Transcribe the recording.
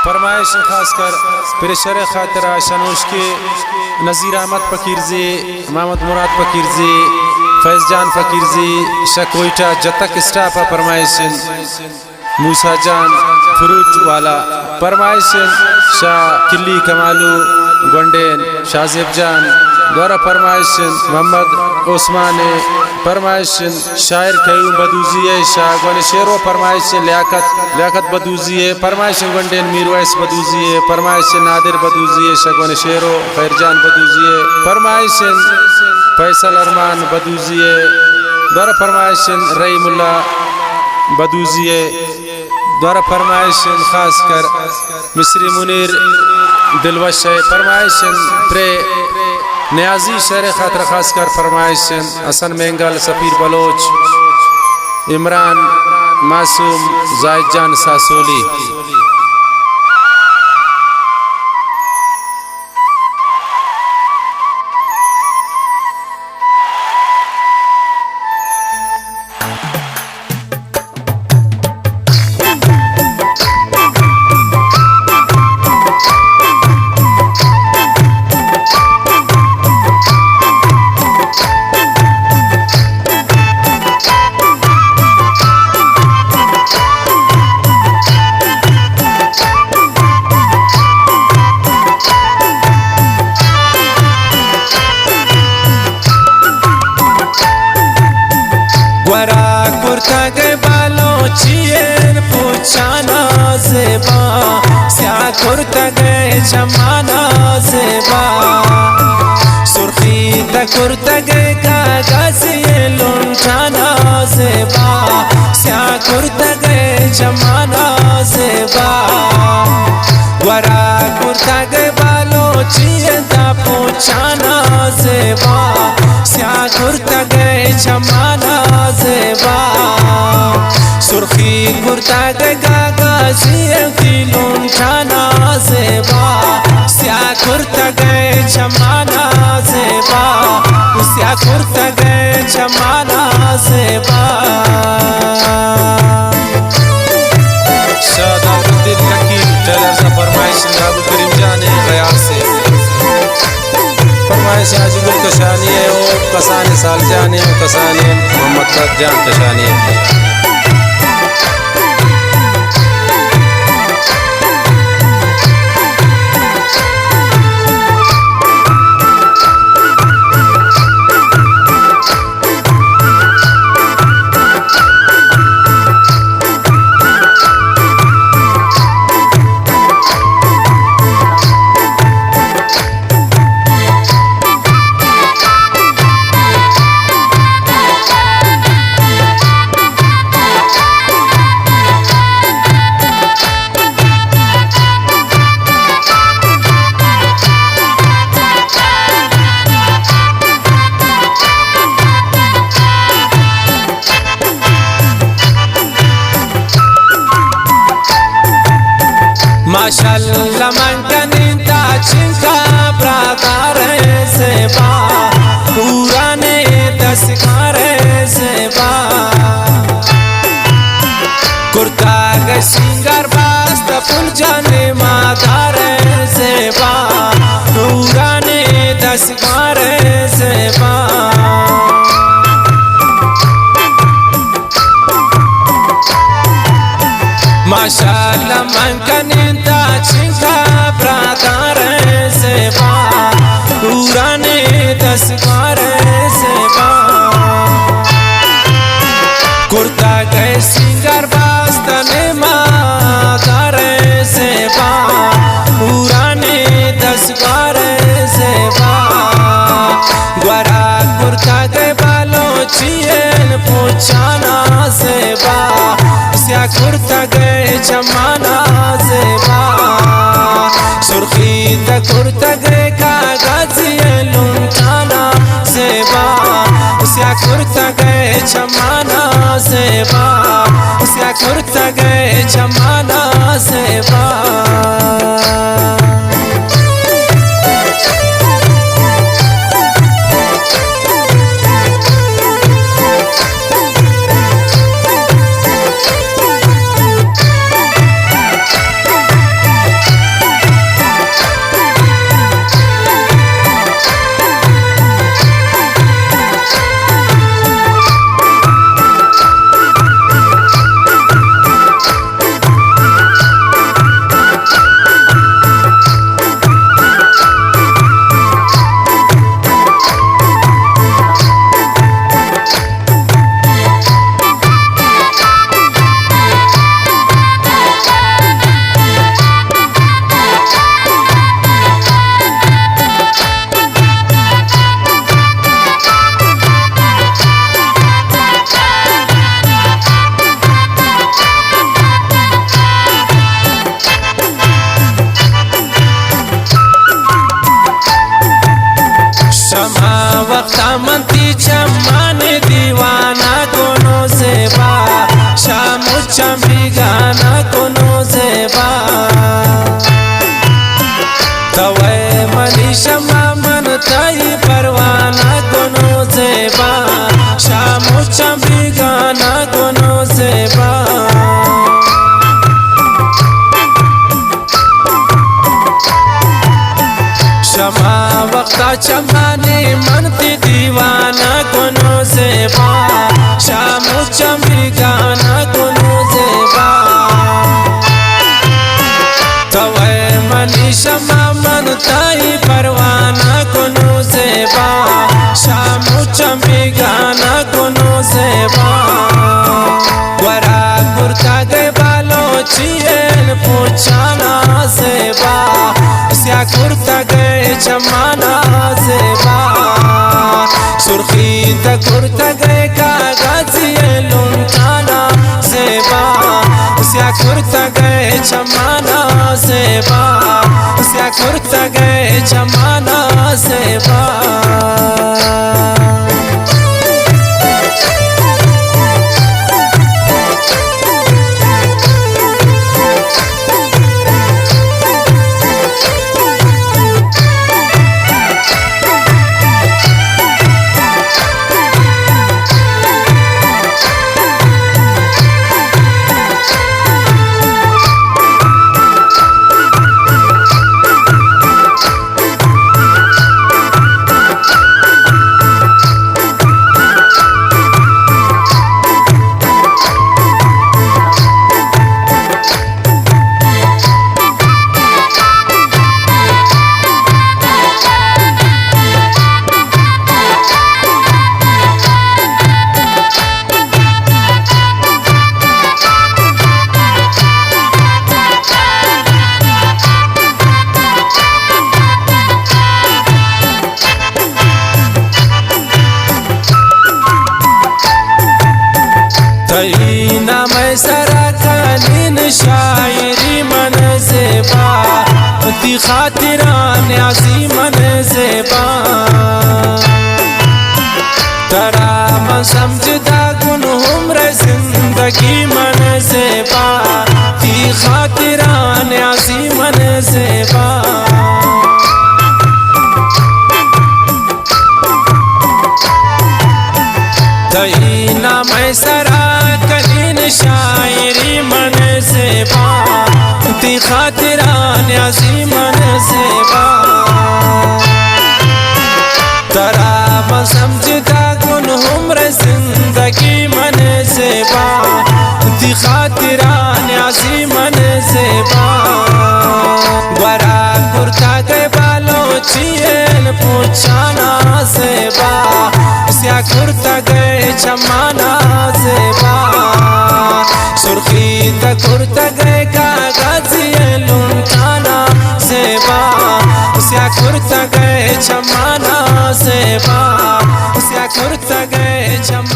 फरमाइश खासकर प्रेशर खातिर शनोश के नज़ीर अहमद फ़कीरजी, मोहम्मद मुराद फ़कीरजी, फैज़जान फ़कीरजी, शकोइटा जतक स्टाफ फरमाइश मूसा जान फ्रूट वाला फरमाइश शाह किली कमालू गोंडेन शाहजेब जान द्वारा फरमाइश मोहम्मद ओस्मान फरमाइश शायर कयूम बदूजिए शाह गोन शेरो फरमाइश लियाकत बदूजिए फरमाइश गोंडेन मीरवैस बदूजिए फरमाइश नादिर बदूजिए शाह गोन शेरो खैरजान बदूजिए फरमाइश फैसल अरमान बदूजिए द्वारा फरमाइश रईमुल्ला बदूजिए द्वारा फरमाइश खास कर मिस्री मुनीर दिलवश फरमाइश प्रे न्याजी शहर खातर खास कर फरमाइश हसन मेंगल सफ़ीर बलोच इमरान मासूम जायद जान सासोली। जमाना ज़ेबा सुर्खी तकुर्ता गए कागज़ ये लुंठाना ज़ेबा स्या कुर्ता गए जमाना ज़ेबा वरा कुर्ता गए बालोचिए दा पूछाना ज़ेबा स्या कुर्ता गए जमाना ज़ेबा सुर्खी कुर्ता गए कागज़ ये लुंठाना ज़ेबा स्या कुर्ता गए जमाना ज़ेबा स्या कुर्ता गए जमाना ज़ेबा। शादाबुद्दीन लकीम टेलर सा फरमाइश अबू करीम जाने गयार से फरमाइश आजिबुल कशानी है और कसाने साल जाने और कसाने मोहम्मद तक जान कशानी है। माशाअल्लाह मंकनिता चिंका प्राकारे ज़ेबा पुराने दस्तकारे ज़ेबा कुर्ता गए सिंगार बास्त फुल जाने मादारे ज़ेबा पुराने दस्तकारे ज़ेबा माशाअल्लाह मंकनिता चिंका प्राकारे ज़ेबा पुराने दस्तकारे ज़ेबा कुर्ता गए सिंगार बास्तने मादारे ज़ेबा पुराने दस्तकारे ज़ेबा ग्वारा कुर्ता गए बालोचियन पूछाना ज़ेबा स्या कुर्ता गए जमाना ज़ेबा सुर्खी तकुर्ता गए कागज़ ये लुंठाना ज़ेबा स्या कुर्ता गए जमाना ज़ेबा स्या कुर्ता गए जमाना ज़ेबा। तामंती चमान दीवाना कोनो सेवा शामु चंबिगाना कोनो सेवा तवे मनीषमा मन तई परवाना कोनो सेवा शामु चंबिगाना कोनो सेवा क्षमा वक्ता चमाने मनती दीवाना कोनो सेवा शामु चंबिगाना कोनो सेवा तवे मनीषमा मन ताई परवाना कोनो सेवा शामु चंबिगाना कोनो सेवा वरा कुर्ता गए बालो चियन पूछाना सेवा स्या कुर्ता गए चमाना सेवा सुर्खी त कुर्ता गए कागजिए लुंटाना सेवा स्या कुर्ता गए चमाना सेवा स्या कुर्ता गए चमाना सेवा तईना मैं सरा कालीन शायरी मन सेबा ती खातिरा न्यासी मन सेबा तरा मन समझदा गुन उम्र जिंदगी मन सेबा ती खातिरा न्यासी मन सेबा तईना मैं सरा कलीन शायरी मन सेबा ती खातिरा न्यासी मन सेबा तरा मन समझदा गुन उम्र जिंदगी मन सेबा ती खातिरा न्यासी मन सेबा वरा कुर्ता गए बालो चियन पूछाना सेबा स्या कुर्ता गए चमाना सेबा सुर्खी त कुर्ता गए कागजिए लुंटाना सेबा स्या कुर्ता गए चमाना सेबा स्या कुर्ता गए चमाना